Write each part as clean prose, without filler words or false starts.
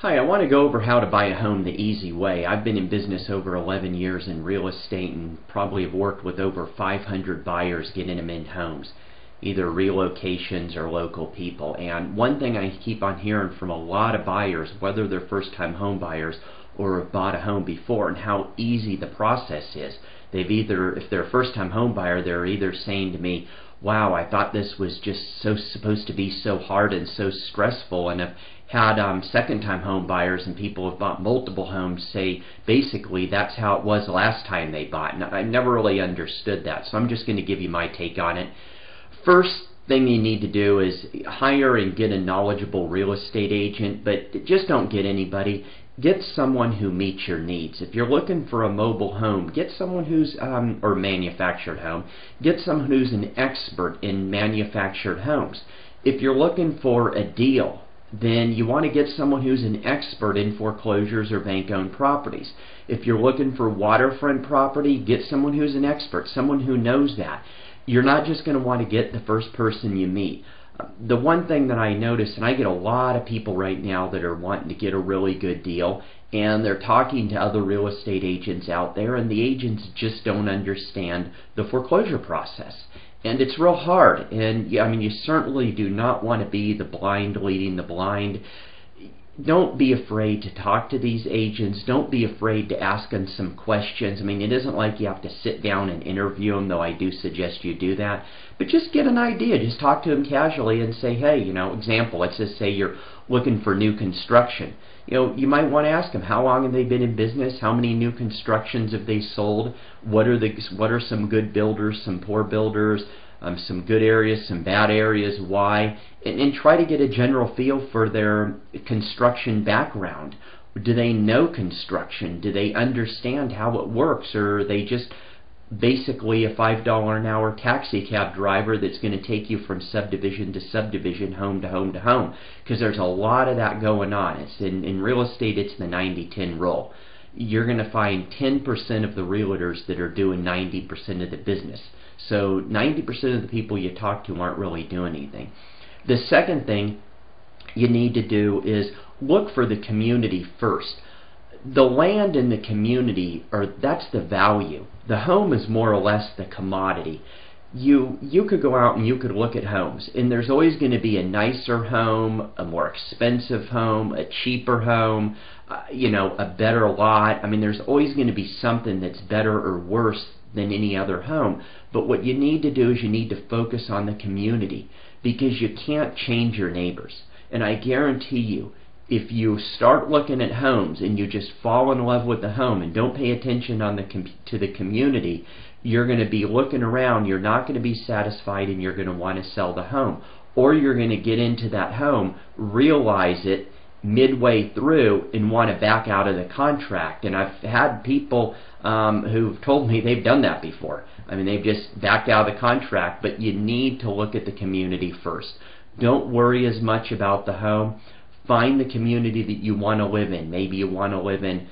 Hi, I want to go over how to buy a home the easy way. I've been in business over 11 years in real estate and probably have worked with over 500 buyers getting them in homes, either relocations or local people. And one thing I keep on hearing from a lot of buyers, whether they're first-time home buyers or have bought a home before, and how easy the process is. If they're a first-time home buyer, they're either saying to me, wow, I thought this was just supposed to be so hard and so stressful, and I've had second-time home buyers and people who have bought multiple homes say basically that's how it was the last time they bought, and I never really understood that, so I'm just going to give you my take on it. First thing you need to do is hire and get a knowledgeable real estate agent, but just don't get anybody. Get someone who meets your needs. If you're looking for a mobile home, get someone who's, or manufactured home, get someone who's an expert in manufactured homes. If you're looking for a deal, then you want to get someone who's an expert in foreclosures or bank-owned properties. If you're looking for waterfront property, get someone who's an expert, someone who knows that. You're not just going to want to get the first person you meet. The one thing that I notice, and I get a lot of people right now that are wanting to get a really good deal, and they're talking to other real estate agents out there, and the agents just don't understand the foreclosure process. And it's real hard, and I mean, you certainly do not want to be the blind leading the blind. Don't be afraid to talk to these agents. Don't be afraid to ask them some questions. I mean, it isn't like you have to sit down and interview them, though I do suggest you do that. But just get an idea. Just talk to them casually and say, hey, example, let's just say you're looking for new construction. You might want to ask them, how long have they been in business? How many new constructions have they sold? What are some good builders, some poor builders? Some good areas, some bad areas, why, and try to get a general feel for their construction background. Do they know construction? Do they understand how it works? Or are they just basically a $5 an hour taxi cab driver that's going to take you from subdivision to subdivision, home to home to home? Because there's a lot of that going on. It's in real estate, it's the 90-10 rule. You're going to find 10% of the realtors that are doing 90% of the business. So 90% of the people you talk to aren't really doing anything. The second thing you need to do is look for the community first. The land in the community, that's the value. The home is more or less the commodity. You could go out and you could look at homes, and there's always going to be a nicer home, a more expensive home, a cheaper home, a better lot. I mean, there's always going to be something that's better or worse than any other home. But what you need to do is you need to focus on the community, because you can't change your neighbors. And I guarantee you, if you start looking at homes and you just fall in love with the home and don't pay attention to the community, you're going to be looking around, you're not going to be satisfied, and you're going to want to sell the home. Or you're going to get into that home, realize it midway through, and want to back out of the contract. And I've had people who've told me they've done that before. I mean, they've just backed out of the contract. But you need to look at the community first. Don't worry as much about the home. Find the community that you want to live in. Maybe you want to live in,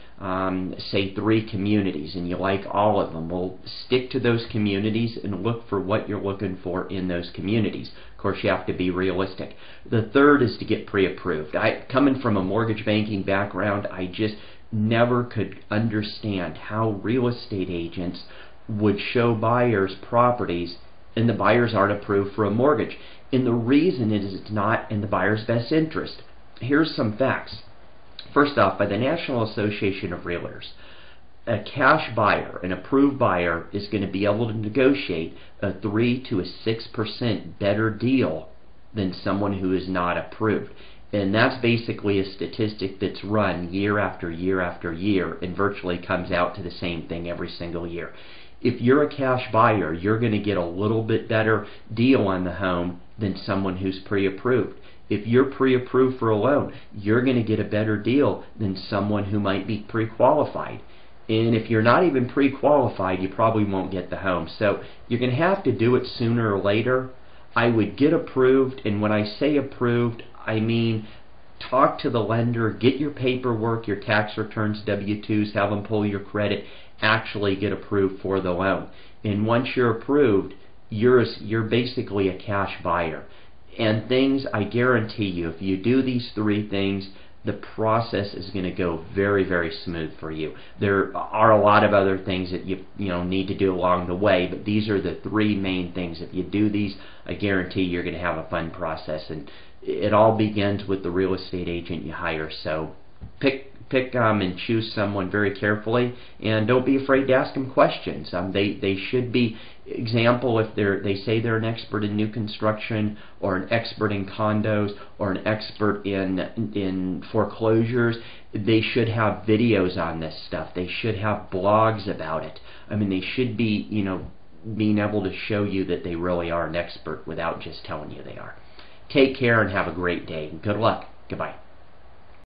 say, 3 communities, and you like all of them. Well, stick to those communities and look for what you're looking for in those communities. Of course, you have to be realistic. The third is to get pre-approved. Coming from a mortgage banking background, I just never could understand how real estate agents would show buyers properties and the buyers aren't approved for a mortgage. And the reason is it's not in the buyer's best interest. Here's some facts. First off, by the National Association of Realtors, a cash buyer, an approved buyer, is going to be able to negotiate a 3 to 6% better deal than someone who is not approved. And that's basically a statistic that's run year after year after year and virtually comes out to the same thing every single year. If you're a cash buyer, you're going to get a little bit better deal on the home than someone who's pre-approved. If you're pre-approved for a loan, you're going to get a better deal than someone who might be pre-qualified. And if you're not even pre-qualified, you probably won't get the home. So you're going to have to do it sooner or later. I would get approved, and when I say approved, I mean talk to the lender, get your paperwork, your tax returns, W-2s, have them pull your credit, actually get approved for the loan. And once you're approved, you're basically a cash buyer. And things, I guarantee you, if you do these 3 things, the process is going to go very, very smooth for you. There are a lot of other things that you need to do along the way, but these are the three main things. If you do these, I guarantee you're going to have a fun process, and it all begins with the real estate agent you hire. So pick and choose someone very carefully, and don't be afraid to ask them questions. They should be, example, if they say they're an expert in new construction, or an expert in condos, or an expert in foreclosures, they should have videos on this stuff. They should have blogs about it. I mean, they should be, being able to show you that they really are an expert without just telling you they are. Take care and have a great day. Good luck. Goodbye.